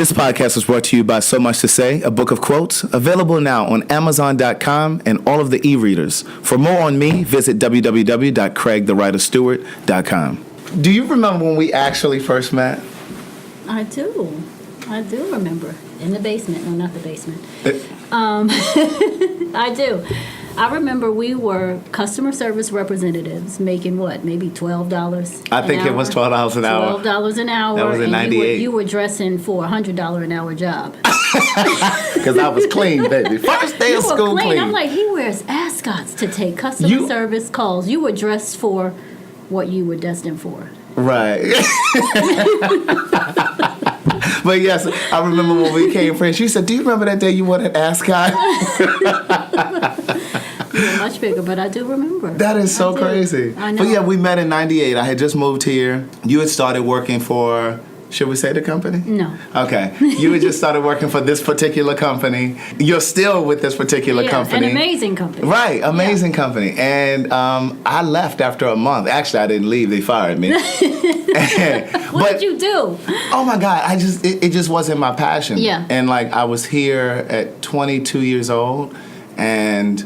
This podcast is brought to you by So Much to Say, a book of quotes, available now on Amazon.com and all of the e-readers. For more on me, visit www.craigthewriterstewart.com. Do you remember when we actually first met? I do remember. In the basement. No, not the basement. I do. I remember we were customer service representatives making what? Maybe $12 I think it was $12 an hour. $12 an hour. That was in 98. You were dressing for a $100 an hour job. Because I was clean, baby. First day of school clean. I'm like, he wears ascots to take customer service calls. You were dressed for what you were destined for. Right. But yes, I remember when we became friends. She said, "Do you remember that day you wore an ascot?" You were much bigger, but I do remember. That is so crazy. I know. But yeah, we met in 98. I had just moved here. You had started working for, should we say the company? No. Okay. You had just started working for this particular company. You're still with this particular company. An amazing company. Right, amazing company. And I left after a month. Actually, I didn't leave. They fired me. What did you do? Oh my God, it just wasn't my passion. Yeah. And like I was here at 22 years old, and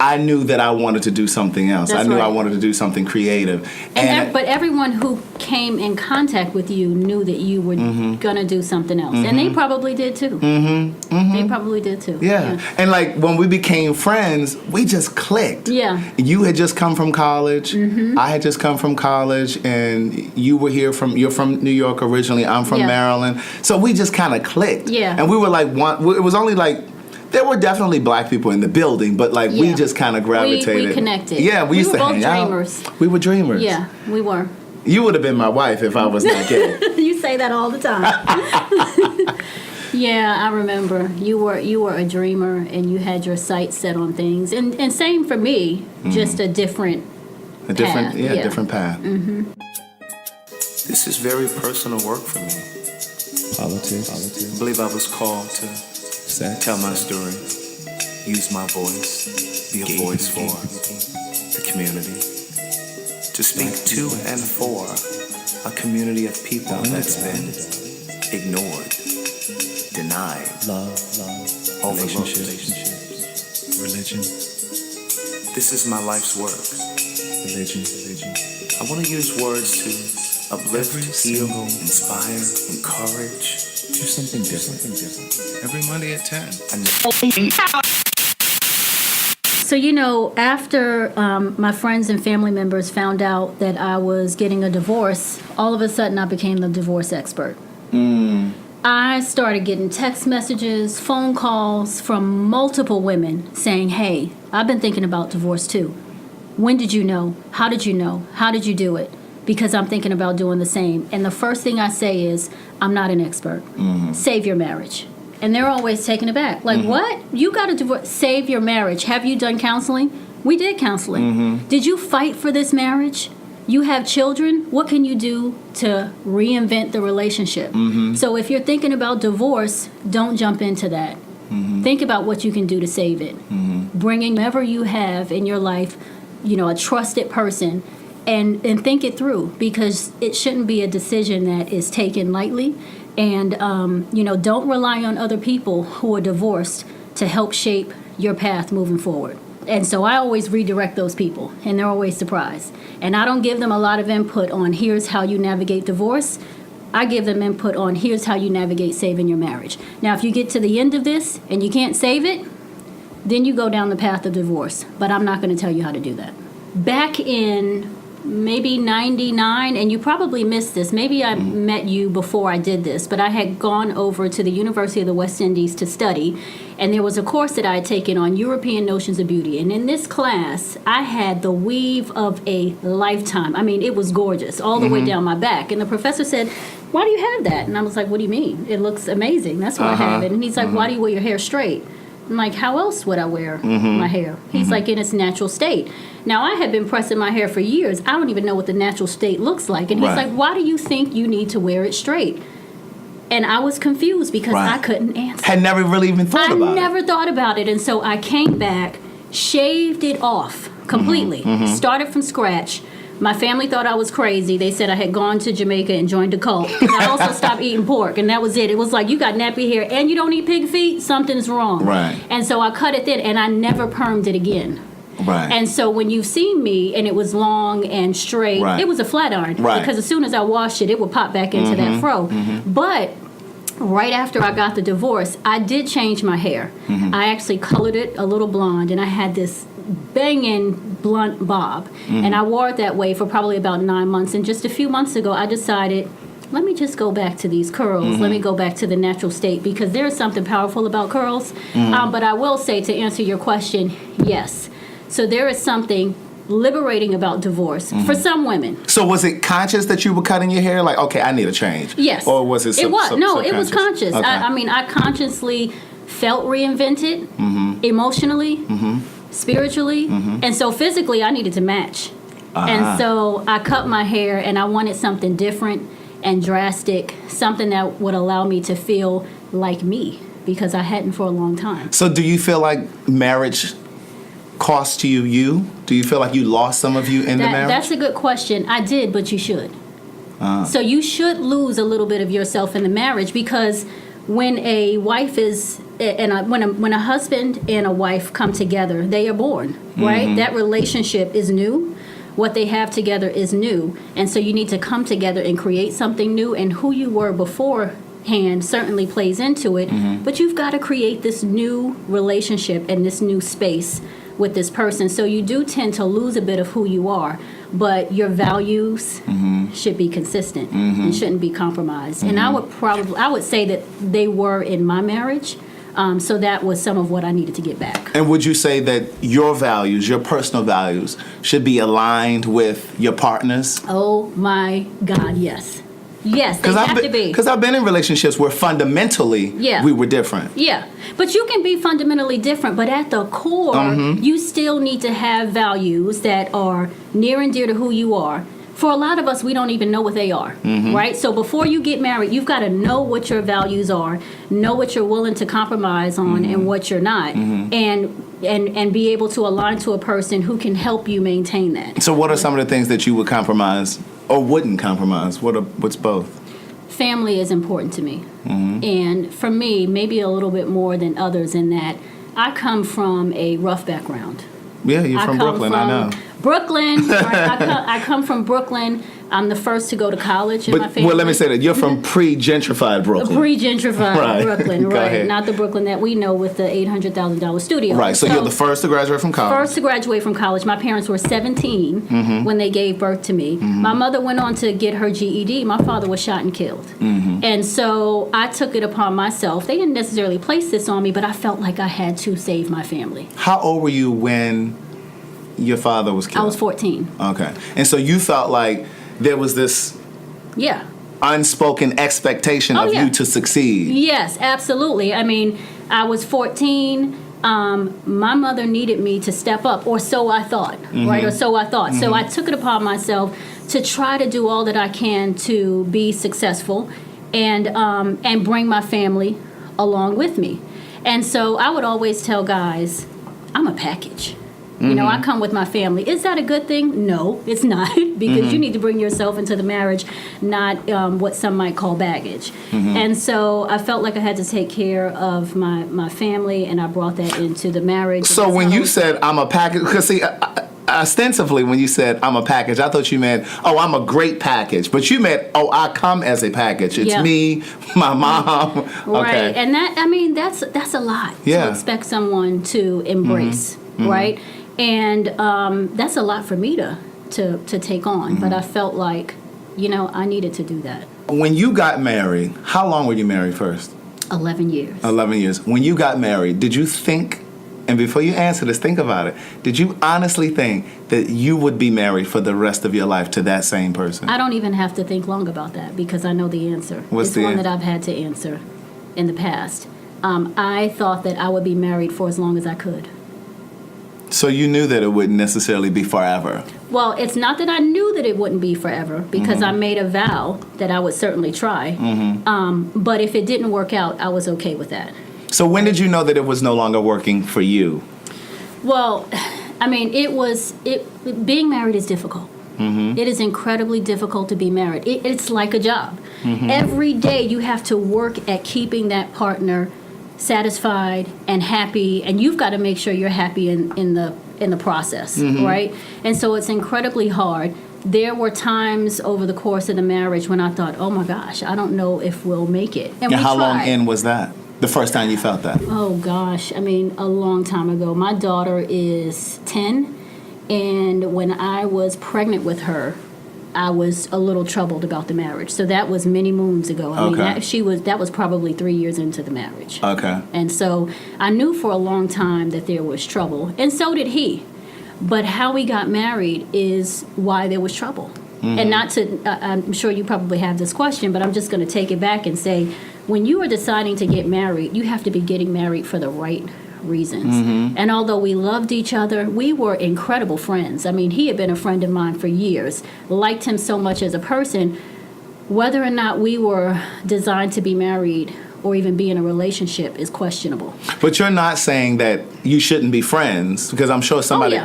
I knew that I wanted to do something else. That's I knew right. I wanted to do something creative. But everyone who came in contact with you knew that you were gonna do something else, and they probably did too. They probably did too. Yeah. And like when we became friends, we just clicked. Yeah. You had just come from college. I had just come from college, and you were you're from New York originally. I'm from Maryland. So we just kind of clicked. Yeah. And we were like it was only like, there were definitely black people in the building, but like we just kind of gravitated. We connected. Yeah, we used to hang out. We were both dreamers. We were dreamers. Yeah, we were. You would have been my wife if I was not gay. You say that all the time. Yeah, I remember. You were a dreamer, and you had your sights set on things. And same for me, just a different path. Different path. This is very personal work for me. Politics. I believe I was called to tell my story, use my voice, be a voice for the community, to speak to and for a community of people that's been ignored, denied, overlooked. Religion. This is my life's work. Religion. I want to use words to uplift, heal, inspire, encourage. Do something different. Every Monday at 10. So, after my friends and family members found out that I was getting a divorce, all of a sudden I became the divorce expert. I started getting text messages, phone calls from multiple women saying, "Hey, I've been thinking about divorce too. When did you know? How did you know? How did you do it? Because I'm thinking about doing the same." And the first thing I say is, I'm not an expert. Save your marriage. And they're always taken aback. Like, what? You got to divorce? Save your marriage. Have you done counseling? We did counseling. Did you fight for this marriage? You have children? What can you do to reinvent the relationship? So if you're thinking about divorce, don't jump into that. Think about what you can do to save it. Bringing whoever you have in your life, a trusted person, and think it through, because it shouldn't be a decision that is taken lightly. And, don't rely on other people who are divorced to help shape your path moving forward. And so I always redirect those people, and they're always surprised. And I don't give them a lot of input on here's how you navigate divorce. I give them input on here's how you navigate saving your marriage. Now, if you get to the end of this and you can't save it, then you go down the path of divorce. But I'm not going to tell you how to do that. Back in maybe 99, and you probably missed this. Maybe I met you before I did this, but I had gone over to the University of the West Indies to study, and there was a course that I had taken on European notions of beauty. And in this class, I had the weave of a lifetime. I mean, it was gorgeous all the way down my back. And the professor said, "Why do you have that?" And I was like, "What do you mean? It looks amazing. That's why I have it." And he's like, "Why do you wear your hair straight?" I'm like, "How else would I wear my hair?" He's like, "In its natural state." Now, I had been pressing my hair for years. I don't even know what the natural state looks like. And he's like, "Why do you think you need to wear it straight?" And I was confused because I couldn't answer. Had never really even thought about it. I never thought about it. And so I came back, shaved it off completely, started from scratch, My family thought I was crazy. They said I had gone to Jamaica and joined a cult. And I also stopped eating pork, and that was it. It was like, you got nappy hair and you don't eat pig feet? Something's wrong. Right. And so I cut it thin, and I never permed it again. Right. And so when you've seen me and it was long and straight, Right. it was a flat iron. Right. Because as soon as I washed it, it would pop back into that fro. But right after I got the divorce, I did change my hair. I actually colored it a little blonde, and I had this banging blunt bob. And I wore it that way for probably about 9 months. And just a few months ago, I decided, let me just go back to these curls. Let me go back to the natural state, because there is something powerful about curls. But I will say, to answer your question, yes. So there is something liberating about divorce for some women. So was it conscious that you were cutting your hair? Like, okay, I need a change. Yes. Or was it? It was. No, it was conscious. Okay. I mean, I consciously felt reinvented emotionally, spiritually, and so physically I needed to match. And so I cut my hair, and I wanted something different and drastic, something that would allow me to feel like me, because I hadn't for a long time. So do you feel like marriage cost you? Do you feel like you lost some of you in the marriage? That's a good question. I did, but you should. So you should lose a little bit of yourself in the marriage, because when a wife is, when a husband and a wife come together, they are born, right? That relationship is new. What they have together is new. And so you need to come together and create something new, and who you were beforehand certainly plays into it. But you've got to create this new relationship and this new space with this person. So you do tend to lose a bit of who you are, but your values should be consistent and shouldn't be compromised. And I would say that they were in my marriage. So that was some of what I needed to get back. And would you say that your values, your personal values, should be aligned with your partner's? Oh my God, yes. Yes, they have to be. Because I've been in relationships where fundamentally we were different. Yeah, but you can be fundamentally different, but at the core, you still need to have values that are near and dear to who you are. For a lot of us, we don't even know what they are, right? So before you get married, you've got to know what your values are, know what you're willing to compromise on and what you're not, and be able to align to a person who can help you maintain that. So what are some of the things that you would compromise or wouldn't compromise? What's both? Family is important to me. And for me, maybe a little bit more than others, in that I come from a rough background. Yeah, you're from Brooklyn, I know. Brooklyn. Right? I come from Brooklyn. I'm the first to go to college in my family. Well, let me say that. You're from pre-gentrified Brooklyn. Pre-gentrified Brooklyn, Go right. ahead. Not the Brooklyn that we know with the $800,000 studio. Right, so you're the first to graduate from college. First to graduate from college. My parents were 17 when they gave birth to me. My mother went on to get her GED. My father was shot and killed. And so I took it upon myself. They didn't necessarily place this on me, but I felt like I had to save my family. How old were you when your father was killed? I was 14. Okay. And so you felt like there was this unspoken expectation of you to succeed. Yes, absolutely. I mean, I was 14. My mother needed me to step up, or so I thought, right? Or so I thought. So I took it upon myself to try to do all that I can to be successful and bring my family along with me. And so I would always tell guys, I'm a package. You know, I come with my family. Is that a good thing? No, it's not, because you need to bring yourself into the marriage, not what some might call baggage. And so I felt like I had to take care of my family, and I brought that into the marriage. So when you said I'm a package, because see, ostensibly when you said I'm a package, I thought you meant, oh, I'm a great package. But you meant, oh, I come as a package. It's me, my mom. Right, Okay. and that, I mean, that's a lot to expect someone to embrace, right? And that's a lot for me to take on. But I felt like, you know, I needed to do that. When you got married, how long were you married first? 11 years. 11 years. When you got married, did you think, and before you answer this, think about it, did you honestly think that you would be married for the rest of your life to that same person? I don't even have to think long about that, because I know the answer. What's the one answer? that I've had to answer in the past. I thought that I would be married for as long as I could. So you knew that it wouldn't necessarily be forever. Well, it's not that I knew that it wouldn't be forever, because I made a vow that I would certainly try. But if it didn't work out, I was okay with that. So when did you know that it was no longer working for you? Well, I mean, being married is difficult. It is incredibly difficult to be married. It's like a job. Every day you have to work at keeping that partner satisfied and happy, and you've got to make sure you're happy in the process, right? And so it's incredibly hard. There were times over the course of the marriage when I thought, oh my gosh, I don't know if we'll make it. And how long in was that? The first time you felt that? Oh gosh, I mean, a long time ago. My daughter is 10, and when I was pregnant with her, I was a little troubled about the marriage. So that was many moons ago. I mean, that was probably 3 years into the marriage. Okay. And so I knew for a long time that there was trouble, and so did he. But how we got married is why there was trouble. And not to, I'm sure you probably have this question, but I'm just going to take it back and say, when you are deciding to get married, you have to be getting married for the right reasons. And although we loved each other, we were incredible friends. I mean, he had been a friend of mine for years, liked him so much as a person. Whether or not we were designed to be married or even be in a relationship is questionable. But you're not saying that you shouldn't be friends, because I'm sure somebody...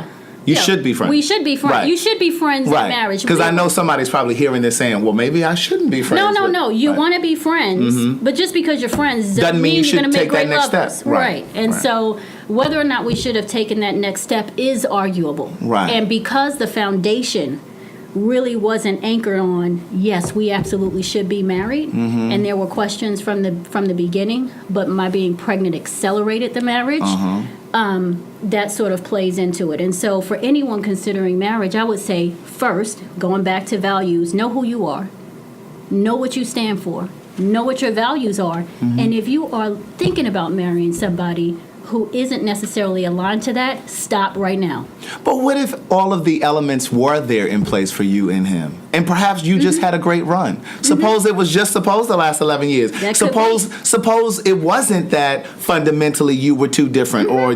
You should be friends. We should be friends. Right. You should be friends in marriage. Because I know somebody's probably hearing this saying, well, maybe I shouldn't be friends. No. You want to be friends, but just because you're friends doesn't mean you're going to make great lovers. Step. Right. And so whether or not we should have taken that next step is arguable. Right. And because the foundation really wasn't anchored on, yes, we absolutely should be married, and there were questions from the beginning, but my being pregnant accelerated the marriage. That sort of plays into it. And so for anyone considering marriage, I would say, first, going back to values, know who you are, know what you stand for, know what your values are, and if you are thinking about marrying somebody who isn't necessarily aligned to that, stop right now. But what if all of the elements were there in place for you and him? And perhaps you just had a great run. Suppose it was just supposed to last 11 years. Suppose it wasn't that fundamentally you were too different, or,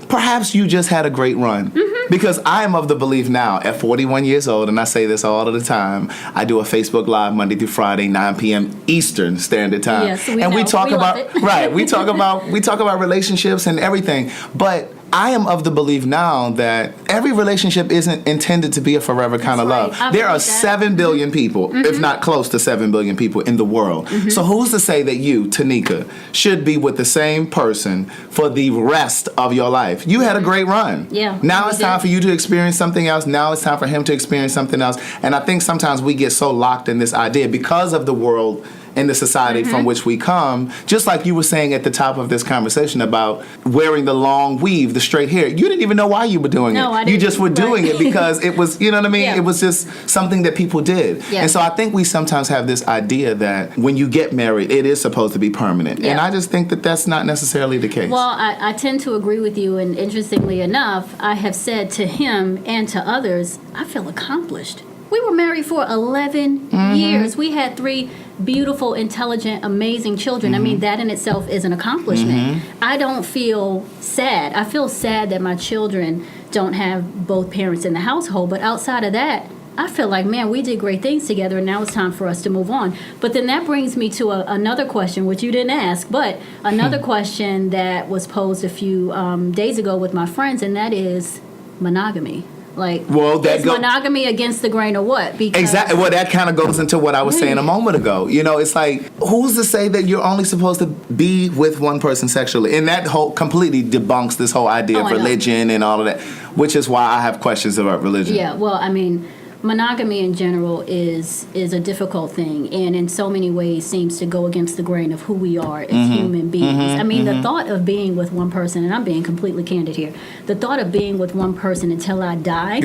perhaps you just had a great run. Because I am of the belief now, at 41 years old, and I say this all of the time, I do a Facebook Live Monday through Friday, 9 p.m. Eastern Standard Time. Yes, we talk about we talk about relationships and everything. But I am of the belief now that every relationship isn't intended to be a forever kind of love. There are 7 billion people, if not close to 7 billion people in the world. So who's to say that you, Tanika, should be with the same person for the rest of your life? You had a great run. Yeah. Now it's time for you to experience something else. Now it's time for him to experience something else. And I think sometimes we get so locked in this idea because of the world in the society from which we come, just like you were saying at the top of this conversation about wearing the long weave, the straight hair. You didn't even know why you were doing it. I didn't. You just were doing it because it was, you know what I mean? Yeah. It was just something that people did. Yeah. And so I think we sometimes have this idea that when you get married, it is supposed to be permanent. Yeah. And I just think that that's not necessarily the case. Well, I tend to agree with you, and interestingly enough, I have said to him and to others, I feel accomplished. We were married for 11 years. We had 3 beautiful, intelligent, amazing children. I mean, that in itself is an accomplishment. I don't feel sad. I feel sad that my children don't have both parents in the household, but outside of that, I feel like, man, we did great things together, and now it's time for us to move on. But then that brings me to another question, which you didn't ask, but another question that was posed a few days ago with my friends, and that is monogamy. Like, is monogamy against the grain or what? Because exactly. Well, that kind of goes into what I was saying a moment ago. It's like, who's to say that you're only supposed to be with one person sexually? And that whole completely debunks this whole idea of religion and all of that, which is why I have questions about religion. Yeah, well, I mean, monogamy in general is a difficult thing, and in so many ways seems to go against the grain of who we are as human beings. I mean, the thought of being with one person, and I'm being completely candid here, the thought of being with one person until I die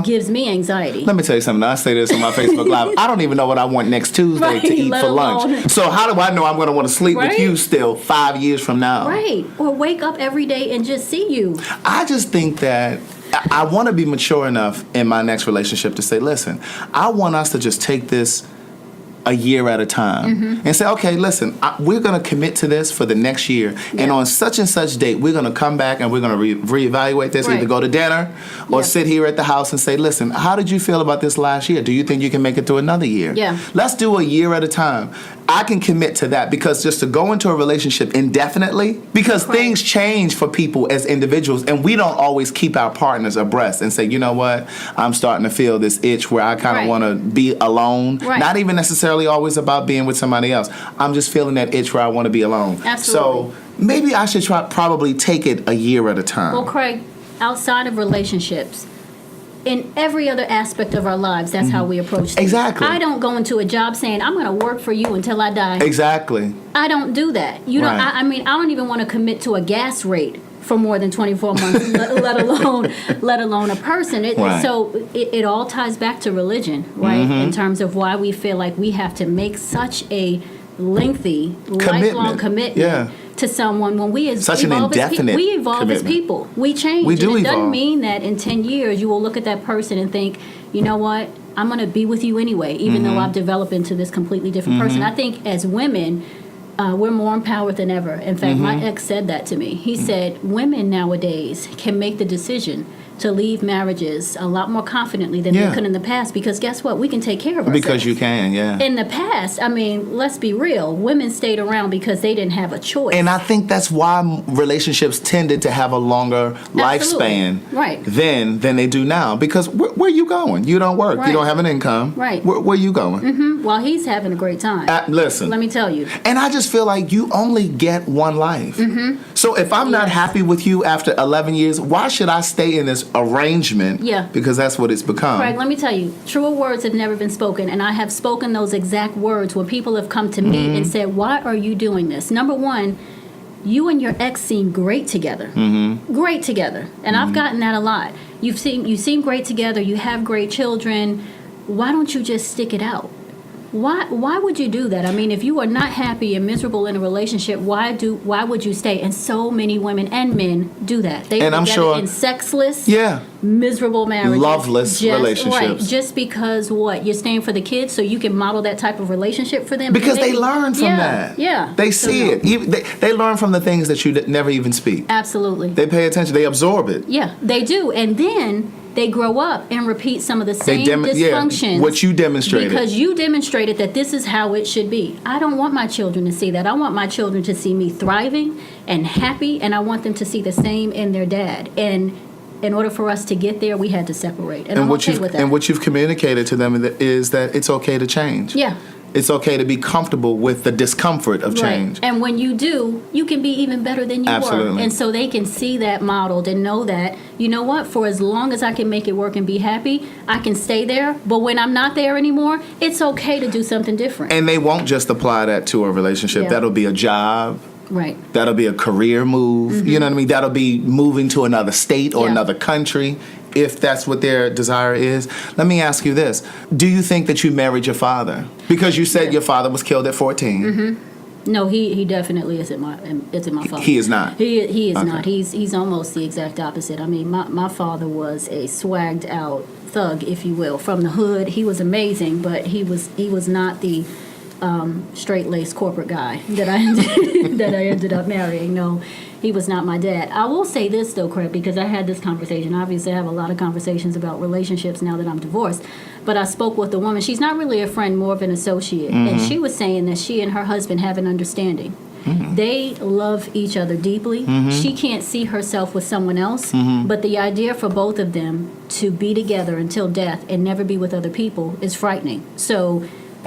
gives me anxiety. Let me tell you something. I say this on my Facebook Live. I don't even know what I want next Tuesday to eat for lunch. So how do I know I'm going to want to sleep with you still 5 years from now? Right. Or wake up every day and just see you. I just think that I want to be mature enough in my next relationship to say, listen, I want us to just take this a year at a time and say, okay, listen, we're going to commit to this for the next year. And on such and such date, we're going to come back and we're going to reevaluate this, either go to dinner or sit here at the house and say, listen, how did you feel about this last year? Do you think you can make it through another year? Yeah. Let's do a year at a time. I can commit to that, because just to go into a relationship indefinitely, because things change for people as individuals, and we don't always keep our partners abreast and say, you know what, I'm starting to feel this itch where I kind of want to be alone. Not even necessarily always about being with somebody else. I'm just feeling that itch where I want to be alone. Absolutely. So maybe I should probably take it a year at a time. Well, Craig, outside of relationships, in every other aspect of our lives, that's how we approach things. Exactly. I don't go into a job saying, I'm going to work for you until I die. Exactly. I don't do that. You know, I mean, I don't even want to commit to a gas rate for more than 24 months, let alone a person. So it all ties back to religion, right? In terms of why we feel like we have to make such a lengthy, lifelong commitment to someone when we evolve as people. We change. We do and it evolve. doesn't mean that in 10 years you will look at that person and think, you know what, I'm going to be with you anyway, even though I've developed into this completely different person. I think as women, we're more empowered than ever. In fact, my ex said that to me. He said, women nowadays can make the decision to leave marriages a lot more confidently than they could in the past, because guess what? We can take care of ourselves. Because you can, In the past, I mean, let's be real, women stayed around because they didn't have a choice. And I think that's why relationships tended to have a longer lifespan then than they do now. Because where are you going? You don't work. You don't have an income. Where are you going? Well, he's having a great time. Listen. Let me tell you. And I just feel like you only get one life. So if I'm not happy with you after 11 years, why should I stay in this arrangement? Because that's what it's become. Craig, let me tell you, truer words have never been spoken, and I have spoken those exact words when people have come to me and said, why are you doing this? Number one, you and your ex seem great together. Great together. And I've gotten that a lot. You seem great together, you have great children. Why don't you just stick it out? Why would you do that? I mean, if you are not happy and miserable in a relationship, why would you stay? And so many women and men do that. They and I'm sure in sexless, miserable marriages, loveless relationships. Just because you're staying for the kids, so you can model that type of relationship for them. Because they learn from that. They see it. They learn from the things that you never even speak. Absolutely. They pay attention. They absorb it. Yeah, they do, and then they grow up and repeat some of the same dysfunctions. What you demonstrated. Because you demonstrated that this is how it should be. I don't want my children to see that. I want my children to see me thriving and happy, and I want them to see the same in their dad. And in order for us to get there, we had to separate. And I'm okay with that. And what you've communicated to them is that it's okay to change. Yeah. It's okay to be comfortable with the discomfort of change. And when you do, you can be even better than you Absolutely. were. And so they can see that modeled and know that, you know what, for as long as I can make it work and be happy, I can stay there. But when I'm not there anymore, it's okay to do something different. And they won't just apply that to a relationship. That'll be a job. Right. That'll be a career move. You know what I mean? That'll be moving to another state or another country, if that's what their desire is. Let me ask you this. Do you think that you married your father? Because you said your father was killed at 14. No, he definitely isn't my father. He is not? He is not. He's almost the exact opposite. I mean, my father was a swagged out thug, if you will, from the hood. He was amazing, but he was not the straight-laced corporate guy that I ended up marrying. No, he was not my dad. I will say this, though, Craig, because I had this conversation. Obviously, I have a lot of conversations about relationships now that I'm divorced. But I spoke with a woman. She's not really a friend, more of an associate. And she was saying that she and her husband have an understanding. They love each other deeply. She can't see herself with someone else. But the idea for both of them to be together until death and never be with other people is frightening. So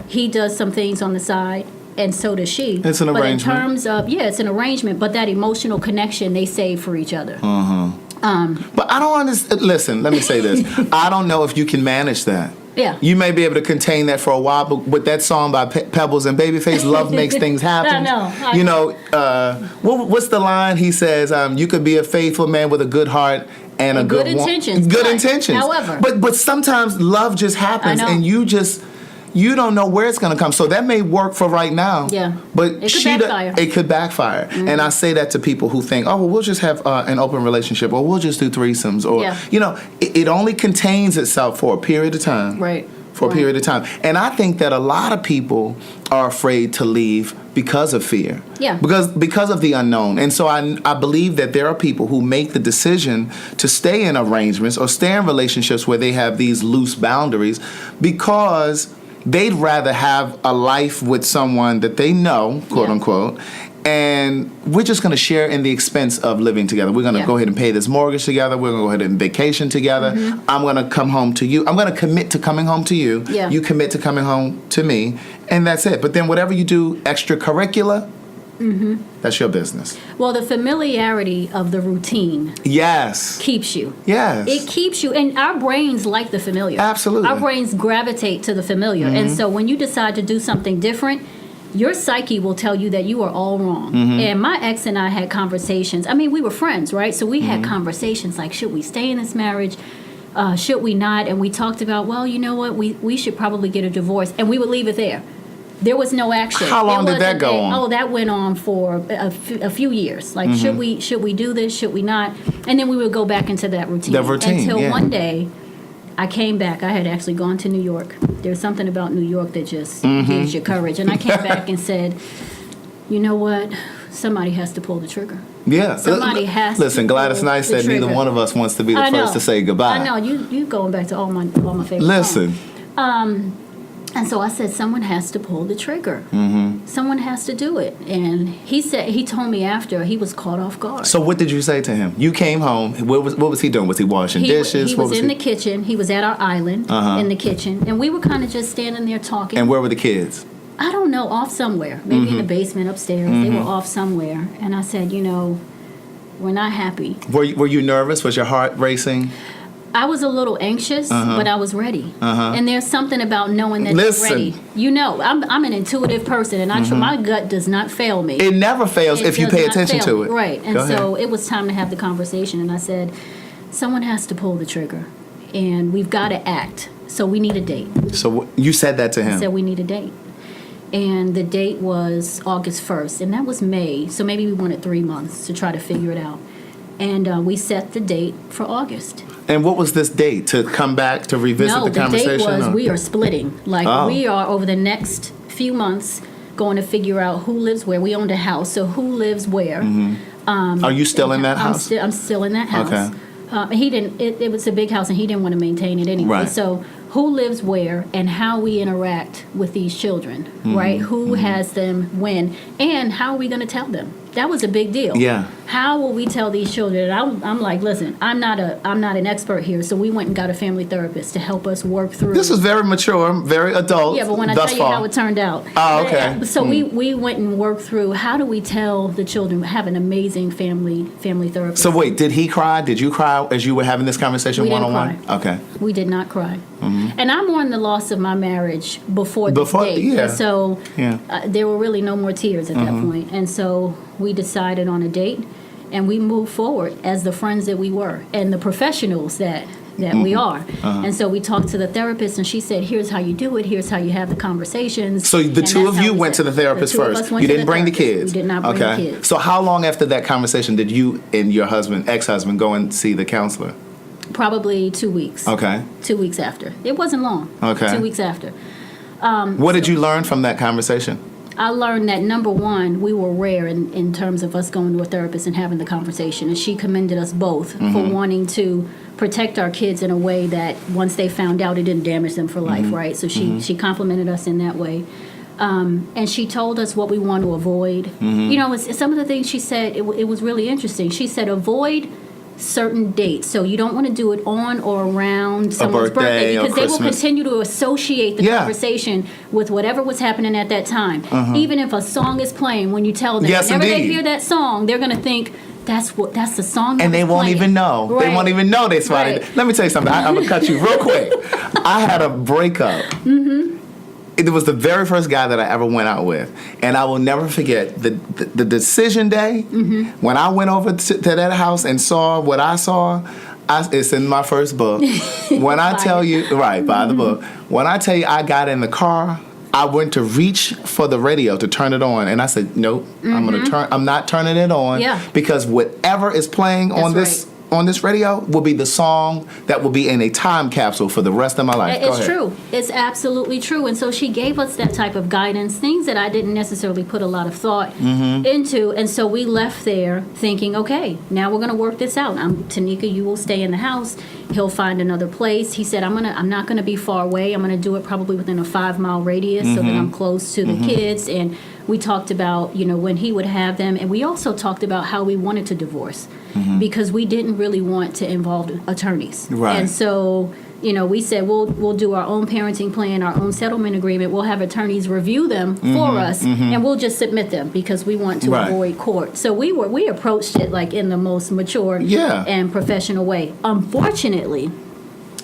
he does some things on the side, and so does she. It's an arrangement. But in terms of, it's an arrangement, but that emotional connection they save for each other. But I don't understand. Listen, let me say this. I don't know if you can manage that. Yeah. You may be able to contain that for a while, but with that song by Pebbles and Babyface, Love Makes Things Happen. I know. What's the line? He says, you could be a faithful man with a good heart and a good intentions. Good intentions. However. But sometimes love just happens, and you don't know where it's going to come. So that may work for right now. Yeah. But it could backfire. And I say that to people who think, oh, well, we'll just have an open relationship, or we'll just do threesomes, or, it only contains itself for a period of time. Right. For a period of time. And I think that a lot of people are afraid to leave because of fear. Yeah. Because of the unknown. And so I believe that there are people who make the decision to stay in arrangements or stay in relationships where they have these loose boundaries because they'd rather have a life with someone that they know, quote unquote, and we're just going to share in the expense of living together. We're going to go ahead and pay this mortgage together. We're going to go ahead and vacation together. I'm going to come home to you. I'm going to commit to coming home to you. Yeah. You commit to coming home to me. And that's it. But then whatever you do extracurricular, that's your business. Well, the familiarity of the routine Yes. keeps you. Yes. It keeps you, and our brains like the familiar. Absolutely. Our brains gravitate to the familiar. And so when you decide to do something different, your psyche will tell you that you are all wrong. And my ex and I had conversations. I mean, we were friends, right? So we had conversations like, should we stay in this marriage? Should we not? And we talked about, well, you know what? We should probably get a divorce. And we would leave it there. There was no action. How long did that go on? Oh, that went on for a few years. Like, should we do this? Should we not? And then we would go back into that routine. Until one day, I came back. I had actually gone to New York. There's something about New York that just gives you courage. And I came back and said, you know what? Somebody has to pull the trigger. Yeah. Somebody has Listen, to Gladys pull Knight the said neither trigger. one of us wants to be the first to say goodbye. I know. You going back to all my favorite Listen. songs. And so I said, someone has to pull the trigger. Someone has to do it. And he told me after, he was caught off guard. So what did you say to him? You came home. What was he doing? Was he washing dishes? He was in the kitchen. He was at our island in the kitchen. And we were kind of just standing there talking. And where were the kids? I don't know, off somewhere. Maybe in the basement upstairs. They were off somewhere. And I said, we're not happy. Were you nervous? Was your heart racing? I was a little anxious, but I was ready. And there's something about knowing that you're ready. I'm an intuitive person, and my gut does not fail me. It never fails if you pay attention to it. Right. And so it was time to have the conversation, and I said, someone has to pull the trigger, and we've got to act. So we need a date. So you said that to him? I said we need a date. And the date was August 1st, and that was May, so maybe we wanted 3 months to try to figure it out. And we set the date for August. And what was this date? To come back to revisit the conversation? No, the date was we are splitting. We are over the next few months going to figure out who lives where. We owned a house, so who lives where. Are you still in that house? I'm still in that house. Okay. He didn't. It was a big house, and he didn't want to maintain it anyway. Right. So who lives where and how we interact with these children, right? Who has them when, and how are we going to tell them? That was a big deal. Yeah. How will we tell these children? I'm like, listen, I'm not an expert here, so we went and got a family therapist to help us work through. This was very mature, very adult. Yeah, but when I tell you how it turned out. Oh, okay. So we went and worked through how do we tell the children, have an amazing family therapist. So wait, did he cry? Did you cry as you were having this conversation We didn't one-on-one? cry. Okay. We did not cry. And I mourned the loss of my marriage before this date. Yeah. And so Yeah. there were really no more tears at that point. And so we decided on a date, and we moved forward as the friends that we were and the professionals that we are. And so we talked to the therapist, and she said, here's how you do it. Here's how you have the conversations. So the And two that's of how you we went to said the therapist two of first. us went You to didn't bring the therapist. kids. We did not bring the kids. So how long after that conversation did you and your ex-husband, go and see the counselor? Probably 2 weeks. Okay. 2 weeks after. It wasn't long. Okay. 2 weeks after. What did you learn from that conversation? I learned that, number one, we were rare in terms of us going to a therapist and having the conversation. And she commended us both for wanting to protect our kids in a way that once they found out, it didn't damage them for life, right? So she complimented us in that way. And she told us what we want to avoid. Some of the things she said, it was really interesting. She said, avoid certain dates. So you don't want to do it on or around someone's birthday because they will continue to associate the conversation with whatever was happening at that time. Even if a song is playing, when you tell them, whenever they hear that song, they're going to think, that's the song. And they won't playing. even know. Right. They won't even know they spotted it. Let me tell you something. I'm going to cut you real quick. I had a breakup. It was the very first guy that I ever went out with. And I will never forget the decision day when I went over to that house and saw what I saw. It's in my first book. When I tell you, buy the book. When I tell you I got in the car, I went to reach for the radio to turn it on, and I said, nope, I'm not turning it on because whatever is playing on this on this radio will be the song that will be in a time capsule for the rest of my life. It's true. It's absolutely true. And so she gave us that type of guidance, things that I didn't necessarily put a lot of thought into. And so we left there thinking, okay, now we're going to work this out. Tanika, you will stay in the house. He'll find another place. He said, I'm not going to be far away. I'm going to do it probably within a 5-mile radius so that I'm close to the kids. And we talked about, when he would have them. And we also talked about how we wanted to divorce because we didn't really want to involve attorneys. Right. And so, we said we'll do our own parenting plan, our own settlement agreement. We'll have attorneys review them for us, and we'll just submit them because we want to avoid court. So we approached it like in the most mature and professional way. Unfortunately,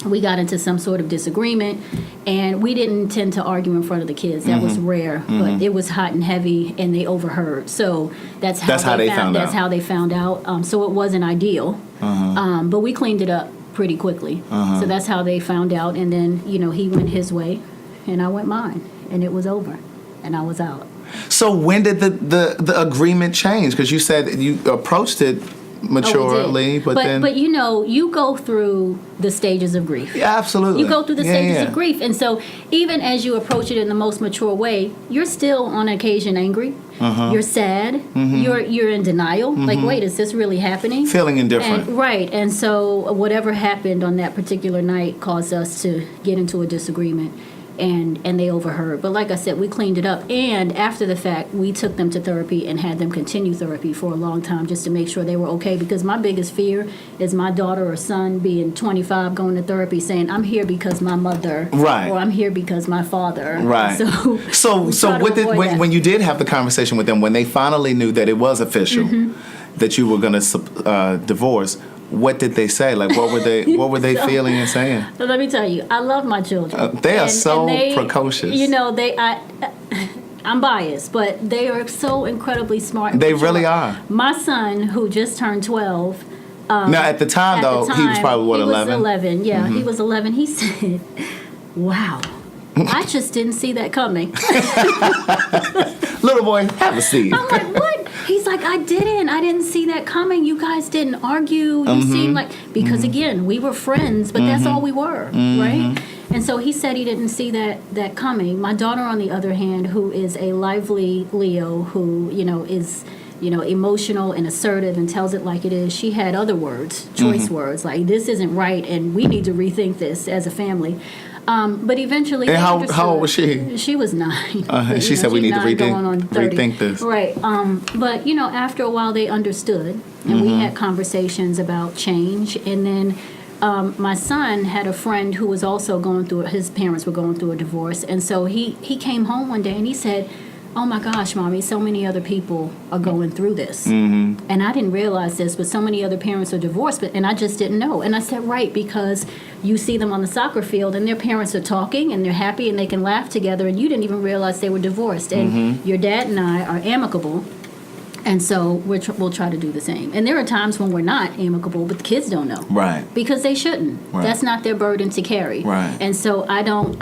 we got into some sort of disagreement, and we didn't tend to argue in front of the kids. That was rare, but it was hot and heavy, and they overheard. So that's how they found out. So it wasn't ideal, but we cleaned it up pretty quickly. So that's how they found out, and then he went his way, and I went mine, and it was over, and I was out. So when did the agreement change? Because you said you approached it maturely, but you go through the stages of grief. Yeah, absolutely. You go through the stages of grief, and so even as you approach it in the most mature way, you're still on occasion angry. You're sad. You're in denial. Like, wait, is this really happening? Feeling indifferent. And so whatever happened on that particular night caused us to get into a disagreement. And they overheard. But like I said, we cleaned it up. And after the fact, we took them to therapy and had them continue therapy for a long time just to make sure they were okay. Because my biggest fear is my daughter or son being 25 going to therapy saying, I'm here because my mother. Right. Or I'm here because my father. Right. So when you did have the conversation with them, when they finally knew that it was official, that you were going to divorce, what did they say? Like, what were they feeling and saying? Let me tell you, I love my children. They are so precocious. I'm biased, but they are so incredibly smart. They really are. My son, who just turned 12. Now, at the time, he was probably, 11? He was 11, yeah. He was 11. He said, wow, I just didn't see that coming. Little boy, have a seat. I'm like, what? He's like, I didn't see that coming. You guys didn't argue. You seemed like, because again, we were friends, but that's all we were, right? And so he said he didn't see that coming. My daughter, on the other hand, who is a lively Leo, who, is, emotional and assertive and tells it like it is, she had other words, choice words, like, this isn't right and we need to rethink this as a family. But eventually, and how old was she? She was 9. She said we need to rethink this. Right. But after a while, they understood, and we had conversations about change. And then my son had a friend who was also going through. His parents were going through a divorce, and so he came home one day and he said, oh my gosh, Mommy, so many other people are going through this. And I didn't realize this, but so many other parents are divorced, and I just didn't know. And I said, right, because you see them on the soccer field and their parents are talking and they're happy and they can laugh together, and you didn't even realize they were divorced. And your dad and I are amicable. And so we'll try to do the same. And there are times when we're not amicable, but the kids don't know. Right. Because they shouldn't. Right. That's not their burden to carry. Right. And so I can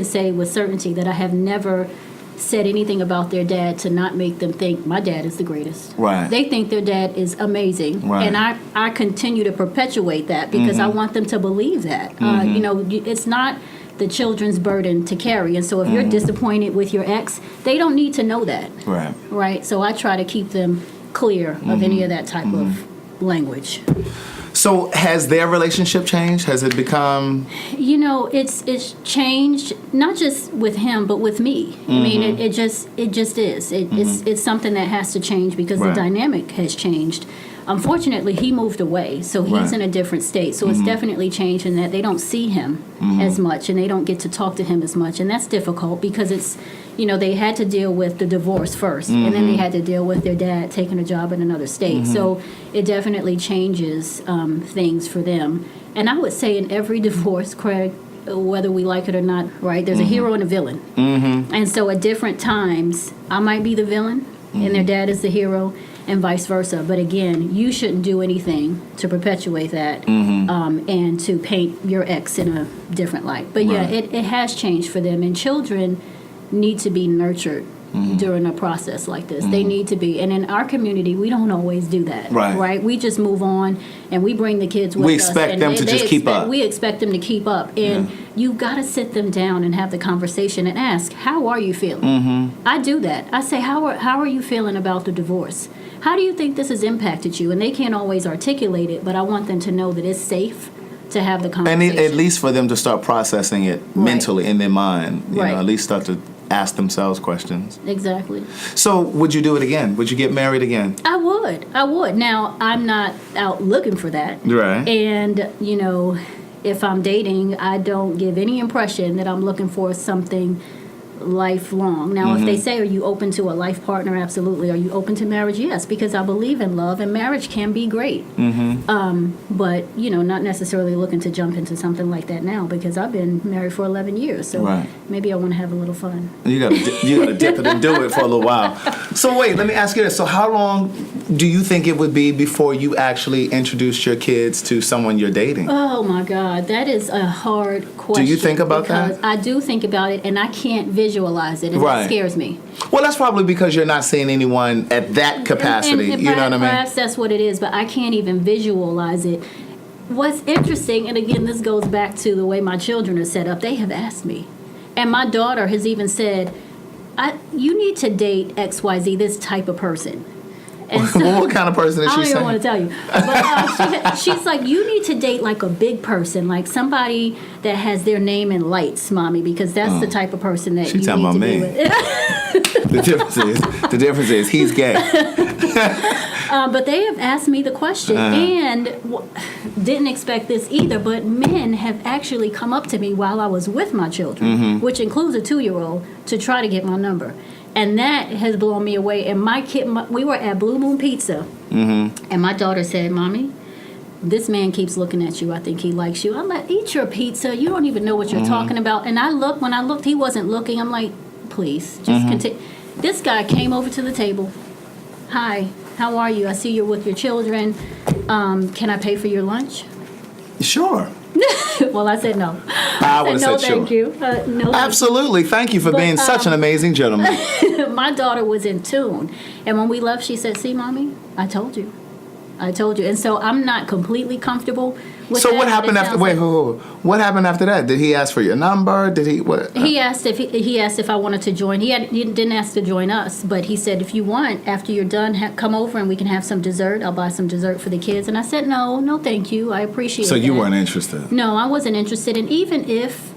say with certainty that I have never said anything about their dad to not make them think my dad is the greatest. Right. They think their dad is amazing. Right. And I continue to perpetuate that because I want them to believe that. It's not the children's burden to carry. And so if you're disappointed with your ex, they don't need to know that. Right. Right. So I try to keep them clear of any of that type of language. So has their relationship changed? Has it become? It's changed, not just with him, but with me. I mean, it just is. It's something that has to change because the dynamic has changed. Unfortunately, he moved away, so he's in a different state. So it's definitely changed in that they don't see him as much, and they don't get to talk to him as much, and that's difficult because it's, they had to deal with the divorce first, and then they had to deal with their dad taking a job in another state. So it definitely changes things for them. And I would say in every divorce, Craig, whether we like it or not, right, there's a hero and a villain. And so at different times, I might be the villain, and their dad is the hero, and vice versa. But again, you shouldn't do anything to perpetuate that and to paint your ex in a different light. But yeah, it has changed for them. And children need to be nurtured during a process like this. They need to be. And in our community, we don't always do that. Right? We just move on and we bring the kids with us. We expect them to just keep up. We expect them to keep up. And you've got to sit them down and have the conversation and ask, how are you feeling? I do that. I say, how are you feeling about the divorce? How do you think this has impacted you? And they can't always articulate it, but I want them to know that it's safe to have the conversation. And at least for them to start processing it mentally in their mind. You know, at least start to ask themselves questions. Exactly. So would you do it again? Would you get married again? I would. Now, I'm not out looking for that. Right. And, you know, if I'm dating, I don't give any impression that I'm looking for something lifelong. Now, if they say, are you open to a life partner? Absolutely. Are you open to marriage? Yes, because I believe in love and marriage can be great. But, you know, not necessarily looking to jump into something like that now because I've been married for 11 years. So maybe I want to have a little fun. You gotta dip it and do it for a little while. So wait, let me ask you this. So how long do you think it would be before you actually introduced your kids to someone you're dating? Oh, my God. That is a hard question. Do you think about that? I do think about it, and I can't visualize it, and it scares me. Well, that's probably because you're not seeing anyone at that capacity. And you know what I mean? Perhaps that's what it is, but I can't even visualize it. What's interesting, and again, this goes back to the way my children are set up, they have asked me. And my daughter has even said, you need to date XYZ, this type of person. And so, what kind of person is she saying? I don't even want to tell you. But she's like, you need to date like a big person, like somebody that has their name in lights, mommy, because that's the type of person that you need to be with. The difference is he's gay. But they have asked me the question, and didn't expect this either, but men have actually come up to me while I was with my children, which includes a 2-year-old, to try to get my number. And that has blown me away. And my kid, we were at Blue Moon Pizza, and my daughter said, Mommy, this man keeps looking at you. I think he likes you. I'm like, eat your pizza. You don't even know what you're talking about. And when I looked, he wasn't looking. I'm like, please, just continue. This guy came over to the table. Hi, how are you? I see you're with your children. Can I pay for your lunch? Sure. Well, I said no. I would have no, said sure. Thank you. No, absolutely. Thank you for being such an amazing gentleman. My daughter was in tune. And when we left, she said, see, Mommy, I told you. And so I'm not completely comfortable with so that. What happened after? Wait, what happened after that? Did he ask for your number? Did he? What? He asked if I wanted to join. He didn't ask to join us, but he said, if you want, after you're done, come over and we can have some dessert. I'll buy some dessert for the kids. And I said, no, thank you. I appreciate it. So you weren't interested? No, I wasn't interested. And even if,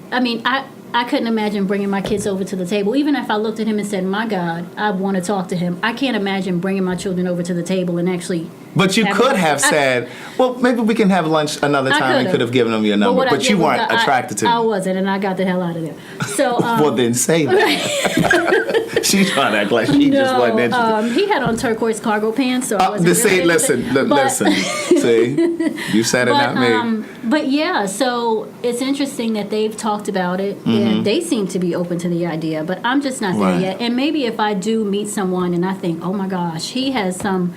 I couldn't imagine bringing my kids over to the table. Even if I looked at him and said, my God, I want to talk to him. I can't imagine bringing my children over to the table and actually. But you could have said, well, maybe we can have lunch another time. And could have given them your number. But you weren't attracted to him. I wasn't, and I got the hell out of there. So, well, then say that. She's trying to act like she just wasn't interested. He had on turquoise cargo pants, so I wasn't really listen. See? You said it, not me. But yeah, so it's interesting that they've talked about it, and they seem to be open to the idea, but I'm just not there yet. And maybe if I do meet someone and I think, oh my gosh, he has some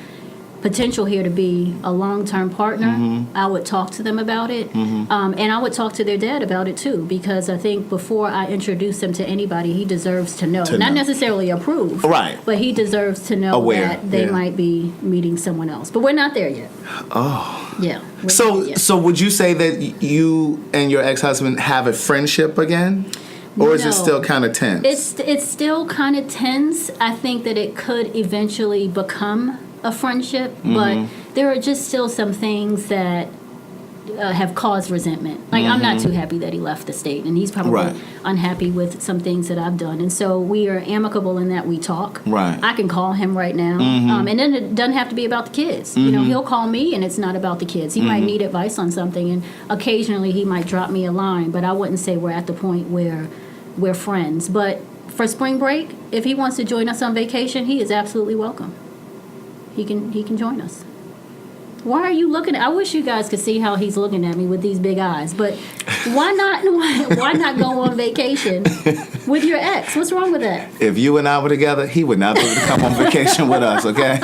potential here to be a long-term partner, I would talk to them about it. And I would talk to their dad about it too, because I think before I introduce him to anybody, he deserves to know. Not necessarily approve, but he deserves to know that they might be meeting someone else. But we're not there yet. Oh. Yeah. So would you say that you and your ex-husband have a friendship again? Or is it still kind of tense? It's still kind of tense. I think that it could eventually become a friendship, but there are just still some things that have caused resentment. Like, I'm not too happy that he left the state, and he's probably unhappy with some things that I've done. And so we are amicable in that we talk. I can call him right now, and then it doesn't have to be about the kids. You know, he'll call me, and it's not about the kids. He might need advice on something, and occasionally he might drop me a line, but I wouldn't say we're at the point where we're friends. But for spring break, if he wants to join us on vacation, he is absolutely welcome. He can join us. Why are you looking I wish you guys could see how he's looking at me with these big eyes. But why not go on vacation with your ex? What's wrong with that? If you and I were together, he would not be able to come on vacation with us, okay?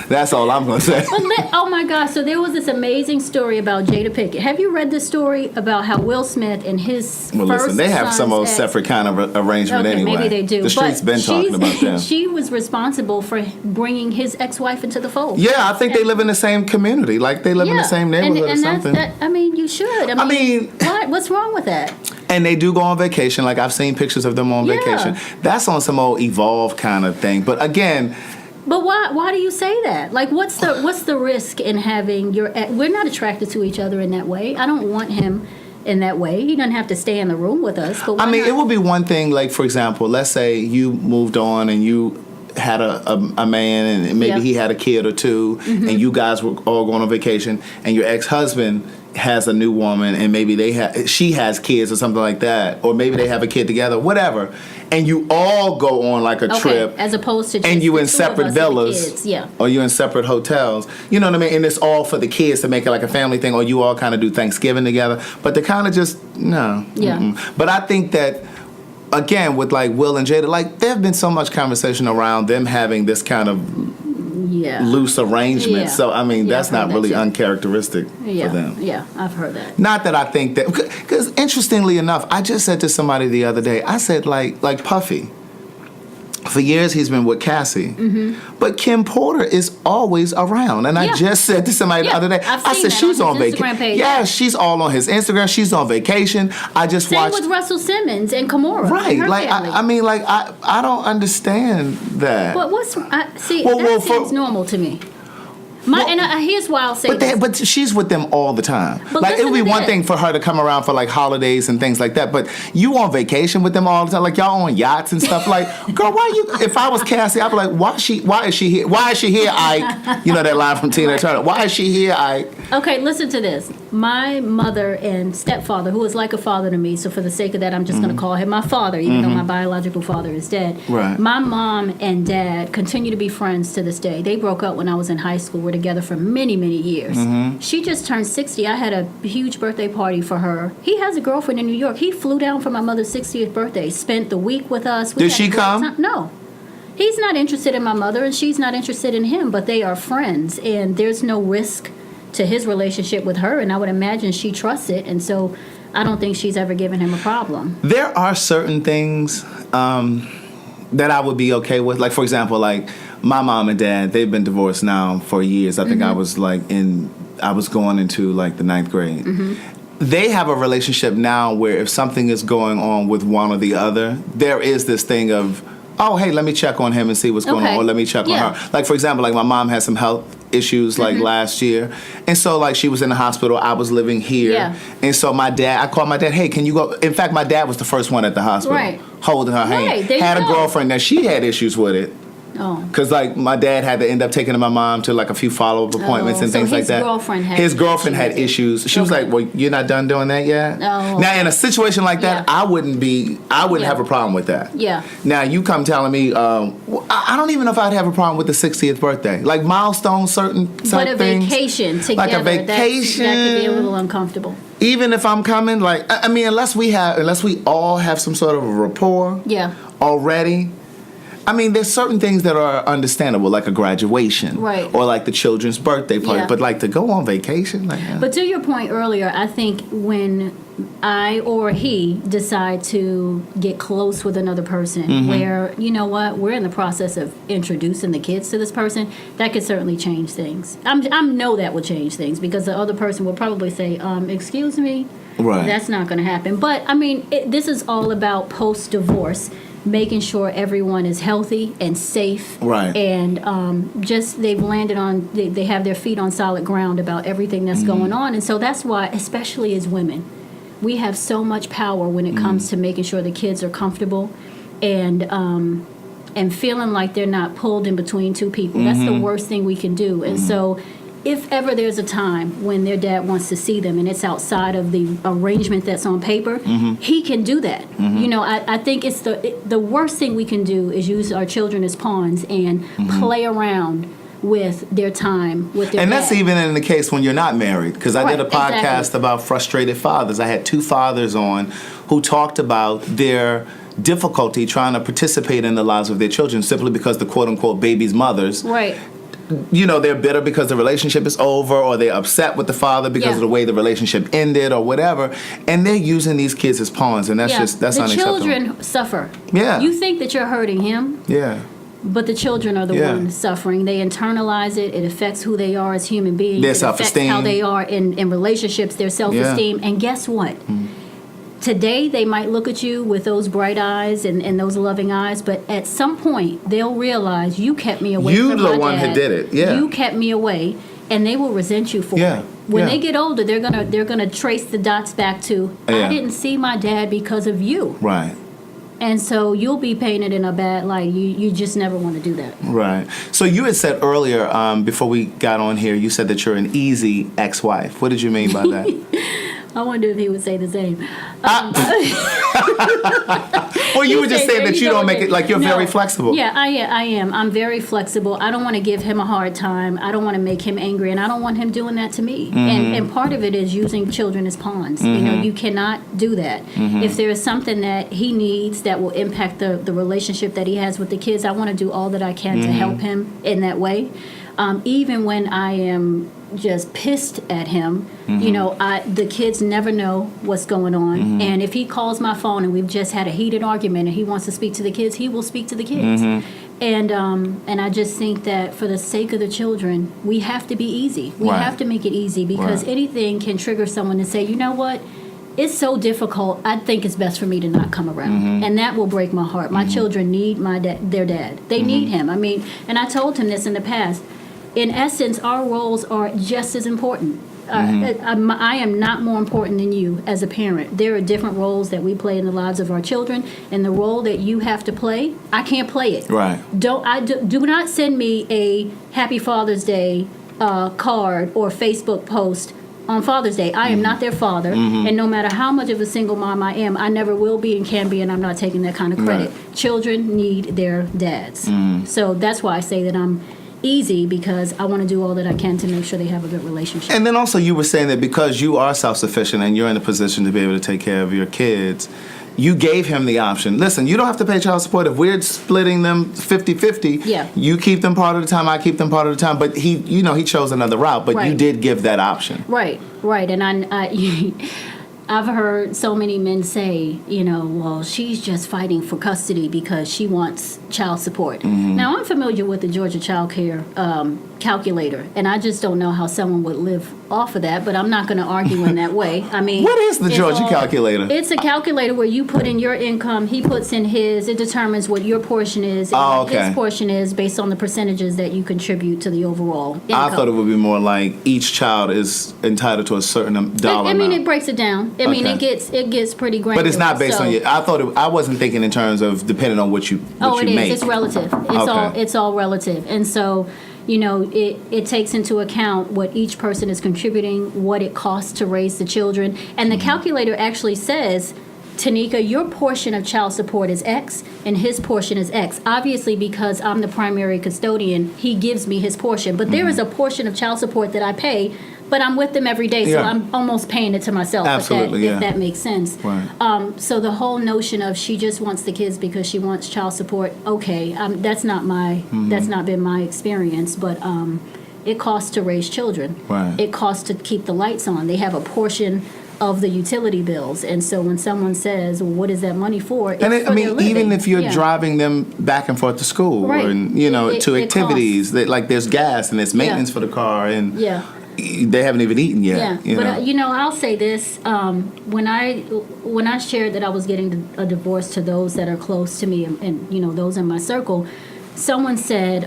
That's all I'm going to say. Oh my gosh, so there was this amazing story about Jada Pinkett. Have you read the story about how Will Smith and his listen, they have some old separate kind of arrangement anyway. Maybe they do. The streets been talking about them. She was responsible for bringing his ex-wife into the fold. Yeah, I think they live in the same community. Like, they live in the same neighborhood or something. You should. I mean what's wrong with that? And they do go on vacation. Like, I've seen pictures of them on vacation. That's on some old evolved kind of thing. But again... But why do you say that? Like, what's the risk in having we're not attracted to each other in that way. I don't want him in that way. He doesn't have to stay in the room with us. But it would be one thing, like, for example, let's say you moved on and you had a man and maybe he had a kid or two, and you guys were all going on vacation, and your ex-husband has a new woman, and maybe she has kids or something like that, or maybe they have a kid together, whatever, and you all go on like a trip, as opposed to just and you in separate villas, or you in separate hotels, you know what I mean? And it's all for the kids to make it like a family thing, or you all kind of do Thanksgiving together, but they kind of just no. But I think that, again, with like Will and Jada, like, there have been so much conversation around them having this kind of loose arrangement. So I mean, that's not really uncharacteristic for them. Yeah, I've heard that. Not that I think that, because interestingly enough, I just said to somebody the other day, I said like Puffy. For years, he's been with Cassie. But Kim Porter is always around. And I just said to somebody the other day, I said, she's on vacation. Yeah, she's all on his Instagram. She's on vacation. I just watched. Same with Russell Simmons and Kimora. Right. Like, I don't understand that. But that seems normal to me. Here's why I'll say this. But she's with them all the time. But like, it would be one thing for her to come around for like holidays and things like that, but you on vacation with them all the time, like y'all on yachts and stuff. Like, girl, why you? If I was Cassie, I'd be like, why is she here? Why is she here, Ike? You know that line from Tina Turner. Why is she here, Ike? Okay, listen to this. My mother and stepfather, who was like a father to me, so for the sake of that, I'm just going to call him my father, even though my biological father is dead. Right. My mom and dad continue to be friends to this day. They broke up when I was in high school. We're together for many, many years. She just turned 60. I had a huge birthday party for her. He has a girlfriend in New York. He flew down for my mother's 60th birthday, spent the week with us. Did she come? No. He's not interested in my mother, and she's not interested in him, but they are friends, and there's no risk to his relationship with her, and I would imagine she trusts it, and so I don't think she's ever given him a problem. There are certain things that I would be okay with. Like, for example, like my mom and dad, they've been divorced now for years. I think I was going into like the 9th grade. They have a relationship now where if something is going on with one or the other, there is this thing of, oh, hey, let me check on him and see what's going on, or let me check on her. Like, for example, like my mom had some health issues like last year, and so like she was in the hospital, I was living here, and so I called my dad, hey, can you go? In fact, my dad was the first one at the hospital, holding her hand. Had a girlfriend that she had issues with it. Because like my dad had to end up taking my mom to like a few follow-up appointments and things like that. His girlfriend had issues. She was like, well, you're not done doing that yet? Now in a situation like that, I wouldn't have a problem with that. Now you come telling me, I don't even know if I'd have a problem with the 60th birthday. Like milestones, certain But a things, vacation together. Like a vacation. That could be a little uncomfortable. Even if I'm coming, like, I mean, unless we all have some sort of a rapport already. I mean, there's certain things that are understandable, like a graduation, or like the children's birthday party. But like to go on vacation, like. But to your point earlier, I think when I or he decide to get close with another person, where you know what, we're in the process of introducing the kids to this person, that could certainly change things. I know that will change things because the other person will probably say, "Excuse me." That's not going to happen. But I mean, this is all about post-divorce. Making sure everyone is healthy and safe, and just they've landed on, they have their feet on solid ground about everything that's going on, and so that's why, especially as women, we have so much power when it comes to making sure the kids are comfortable and feeling like they're not pulled in between two people. That's the worst thing we can do, and so. If ever there's a time when their dad wants to see them and it's outside of the arrangement that's on paper, he can do that. You know, I think it's the worst thing we can do is use our children as pawns and play around with their time with their And dad. that's even in the case when you're not married. Because I did a Right, podcast exactly. about frustrated fathers. I had 2 fathers on who talked about their difficulty trying to participate in the lives of their children simply because the quote-unquote baby's mothers, Right. you know, they're bitter because the relationship is over, or they're upset with the father because Yeah. of the way the relationship ended or whatever, and they're using these kids as pawns, and that's The unacceptable. children suffer. Yeah. You think that you're hurting him, Yeah. but the children are the Yeah. ones suffering. They internalize it. It affects who they are as human beings. Their It affects self-esteem. how they are in relationships, their self-esteem. And guess what? Today, they might look at you with those bright eyes and those loving eyes, but at some point, they'll realize you kept me away You from the my one who dad. did it, yeah. You kept me away, and they will resent you for Yeah, it. When yeah. they get older, they're gonna trace the dots back to, Yeah. I didn't see my dad because of you. Right. And so you'll be painted in a bad light. You just never want to do that. Right. So you had said earlier, before we got on here, you said that you're an easy ex-wife. What did you mean by that? I wonder if he would say the same. Well, you were just saying that you don't make okay. it, like you're No. very flexible. Yeah, I am. I'm very flexible. I don't want to give him a hard time. I don't want to make him angry, and I don't want him doing that to me. And part of it is using children as pawns. You know, you cannot do that. If there is something that he needs that will impact the relationship that he has with the kids, I want to do all that I can to help him in that way. Even when I am just pissed at him, you know, the kids never know what's going on. And if he calls my phone and we've just had a heated argument and he wants to speak to the kids, he will speak to the kids. And I just think that for the sake of the children, we have to be easy. We Right. have to make it easy because Right. anything can trigger someone to say, you know what? It's so difficult. I think it's best for me to not come around, and that will break my heart. My children need their dad. They need him. I mean, and I told him this in the past. In essence, our roles are just as important. I am not more important than you as a parent. There are different roles that we play in the lives of our children, and the role that you have to play, I can't play it. Right. Do not send me a Happy Father's Day card or Facebook post on Father's Day. I am not their father, and no matter how much of a single mom I am, I never will be and can be, and I'm not taking that kind of credit. Right. Children need their dads. So that's why I say that I'm easy, because I want to do all that I can to make sure they have a good relationship. And then also you were saying that because you are self-sufficient and you're in a position to be able to take care of your kids, you gave him the option. Listen, you don't have to pay child support. If we're splitting them 50-50, Yeah. you keep them part of the time, I keep them part of the time. But he chose another route, but you Right. did give that option. Right. And I've heard so many men say, you know, well, she's just fighting for custody because she wants child support. Now, I'm familiar with the Georgia Child Care calculator, and I just don't know how someone would live off of that, but I'm not going to argue in that way. I mean, What is the it's Georgia calculator? It's a calculator where you put in your income, he puts in his, it determines what your portion is, and Oh, what okay. his portion is based on the percentages that you contribute to the overall income. I thought it would be more like each child is entitled to a certain dollar I mean, amount. it breaks it down. I mean, Okay. it gets pretty granular. But it's not based so- on your. I wasn't thinking in terms of depending on what you Oh, it is. make. It's relative. Okay. It's all relative, and so you know it takes into account what each person is contributing, what it costs to raise the children, and the calculator actually says, Tanika, your portion of child support is X, and his portion is X. Obviously, because I'm the primary custodian, he gives me his portion. But there is a portion of child support that I pay, but I'm with them every day, so Yeah. I'm almost paying it to myself. Absolutely, if yeah. that makes sense. Right. So the whole notion of she just wants the kids because she wants child support, okay, that's not that's not been my experience, but it costs to raise children. Right. It costs to keep the lights on. They have a portion of the utility bills, and so when someone says, well, what is that money for? It's And for I their mean, living. even if you're Yeah. driving them back and forth to school, Right. and It to activities, costs. that like there's gas and there's maintenance for the car, and Yeah. they haven't even eaten yet. Yeah, You but know? I'll say this: when I shared that I was getting a divorce to those that are close to me, and those in my circle, someone said,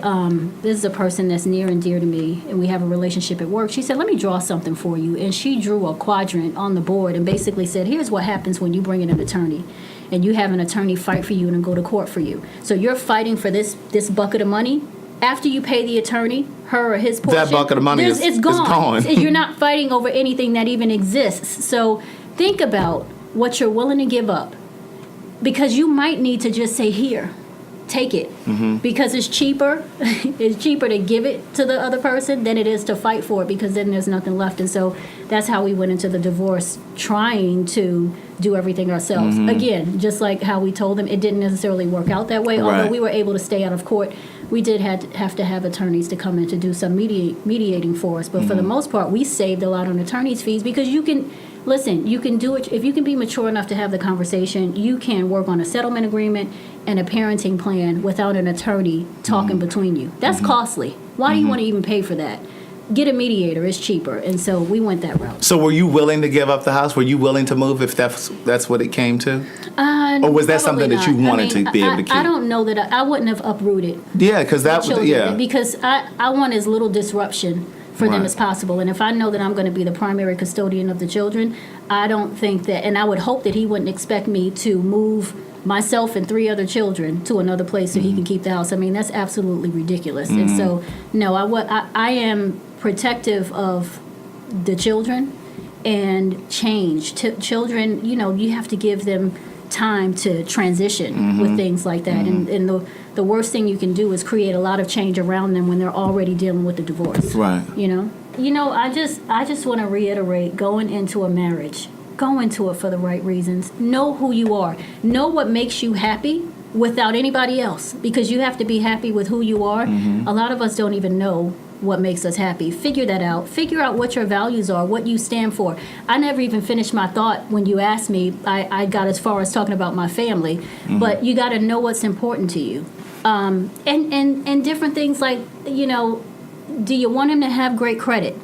"This is a person that's near and dear to me, and we have a relationship at work." She said, "Let me draw something for you," and she drew a quadrant on the board and basically said, "Here's what happens when you bring in an attorney." And you have an attorney fight for you and go to court for you. So you're fighting for this bucket of money. After you pay the attorney, her or his portion, That bucket of money it's gone. gone. You're not fighting over anything that even exists. So think about what you're willing to give up, because you might need to just say here. take it, because it's cheaper. It's cheaper to give it to the other person than it is to fight for it, because then there's nothing left. And so that's how we went into the divorce, trying to do everything ourselves. Again, just like how we told them, it didn't necessarily work out that way. Although we were able to stay out of court, we did have to have attorneys to come in to do some mediating for us. But for the most part, we saved a lot on attorney's fees, because you can do it. If you can be mature enough to have the conversation, you can work on a settlement agreement and a parenting plan without an attorney talking between you. That's costly. Why do you want to even pay for that? Get a mediator. It's cheaper. And so we went that route. So were you willing to give up the house? Were you willing to move if that's what it came to? Or was that something that you wanted to be able to keep? I don't know that I wouldn't have uprooted. Yeah, because because I want as little disruption for them as possible. And if I know that I'm going to be the primary custodian of the children, I don't think that, and I would hope that he wouldn't expect me to move myself and 3 other children to another place so he can keep the house. I mean, that's absolutely ridiculous. And so, no, I am protective of the children and change. Children, you have to give them time to transition with things like that. And the worst thing you can do is create a lot of change around them when they're already dealing with the divorce. Right. I just want to reiterate, going into a marriage, go into it for the right reasons. Know who you are. Know what makes you happy without anybody else, because you have to be happy with who you are. A lot of us don't even know what makes us happy. Figure that out. Figure out what your values are, what you stand for. I never even finished my thought when you asked me. I got as far as talking about my family, but you got to know what's important to you. And different things like, do you want him to have great credit?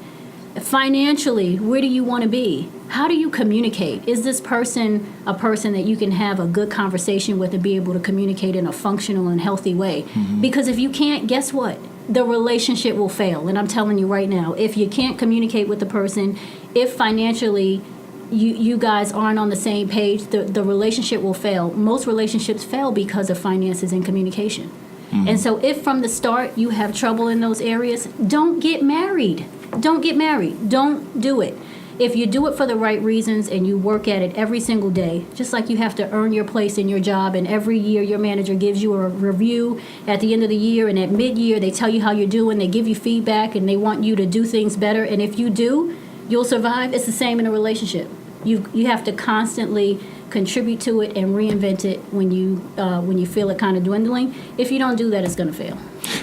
Financially, where do you want to be? How do you communicate? Is this person a person that you can have a good conversation with and be able to communicate in a functional and healthy way? Because if you can't, guess what? The relationship will fail. And I'm telling you right now, if you can't communicate with the person, if financially you guys aren't on the same page, the relationship will fail. Most relationships fail because of finances and communication. And so if from the start you have trouble in those areas, don't get married. Don't get married. Don't do it. If you do it for the right reasons and you work at it every single day, just like you have to earn your place in your job, and every year your manager gives you a review at the end of the year, and at mid-year they tell you how you're doing, they give you feedback, and they want you to do things better, and if you do, you'll survive. It's the same in a relationship. You have to constantly contribute to it and reinvent it when you feel it kind of dwindling. If you don't do that, it's going to fail.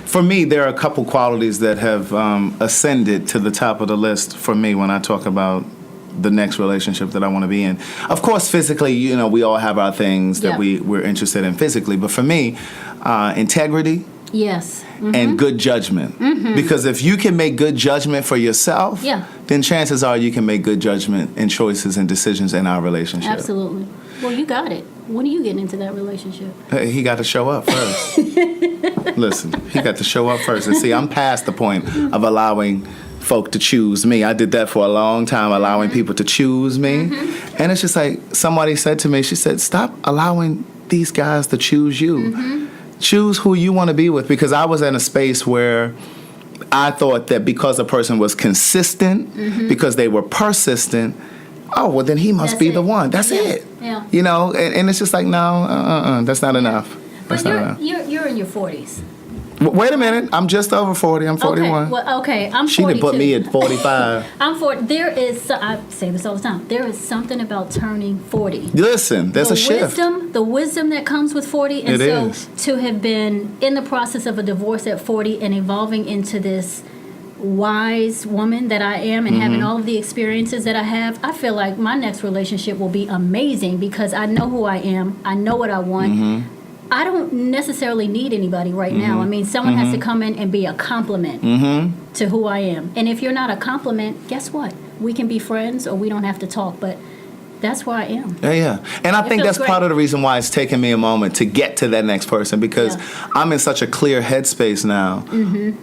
For me, there are a couple qualities that have ascended to the top of the list for me when I talk about the next relationship that I want to be in. Of course, physically, we all have our things that we're interested in physically. But for me, integrity. Yes. And good judgment. Because if you can make good judgment for yourself, then chances are you can make good judgment and choices and decisions in our relationship. Absolutely. Well, you got it. When are you getting into that relationship? Hey, he got to show up first. Listen, he got to show up first. And see, I'm past the point of allowing folk to choose me. I did that for a long time, allowing people to choose me. And it's just like somebody said to me, she said, stop allowing these guys to choose you. Choose who you want to be with, because I was in a space where I thought that because a person was consistent, because they were persistent, oh, well, then he must be the one. That's it. Yeah. And it's just like, no, that's not enough. That's but not enough. You're in your 40s. Wait a minute. I'm just over 40. I'm 41. Okay, I'm 42. She didn't put me at 45. I'm 40. I say this all the time. There is something about turning 40. Listen, there's a shift. The wisdom that comes with 40. And it so is. To have been in the process of a divorce at 40 and evolving into this wise woman that I am and having all of the experiences that I have, I feel like my next relationship will be amazing because I know who I am. I know what I want. I don't necessarily need anybody right now. I mean, someone has to come in and be a compliment to who I am. And if you're not a compliment, guess what? We can be friends or we don't have to talk, but that's where I am. Yeah. And I think that's part of the reason why it's taken me a moment to get to that next person, because I'm in such a clear headspace now.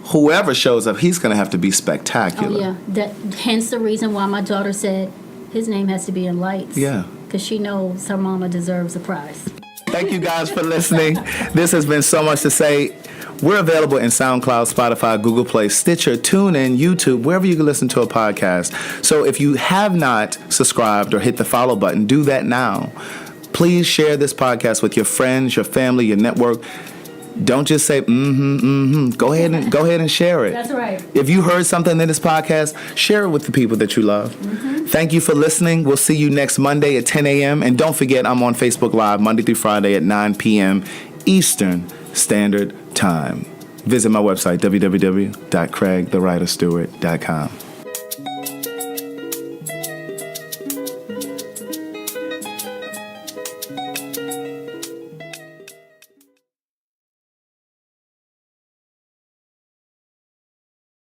Whoever shows up, he's going to have to be spectacular. Oh, yeah. Hence the reason why my daughter said his name has to be in lights. Yeah. Because she knows her mama deserves a prize. Thank you guys for listening. This has been So Much to Say. We're available in SoundCloud, Spotify, Google Play, Stitcher, TuneIn, YouTube, wherever you can listen to a podcast. So if you have not subscribed or hit the follow button, do that now. Please share this podcast with your friends, your family, your network. Don't just say Go ahead and share it. That's right. If you heard something in this podcast, share it with the people that you love. Thank you for listening. We'll see you next Monday at 10 a.m. And don't forget, I'm on Facebook Live Monday through Friday at 9 p.m. Eastern Standard Time. Visit my website, www.craigthewriterstewart.com.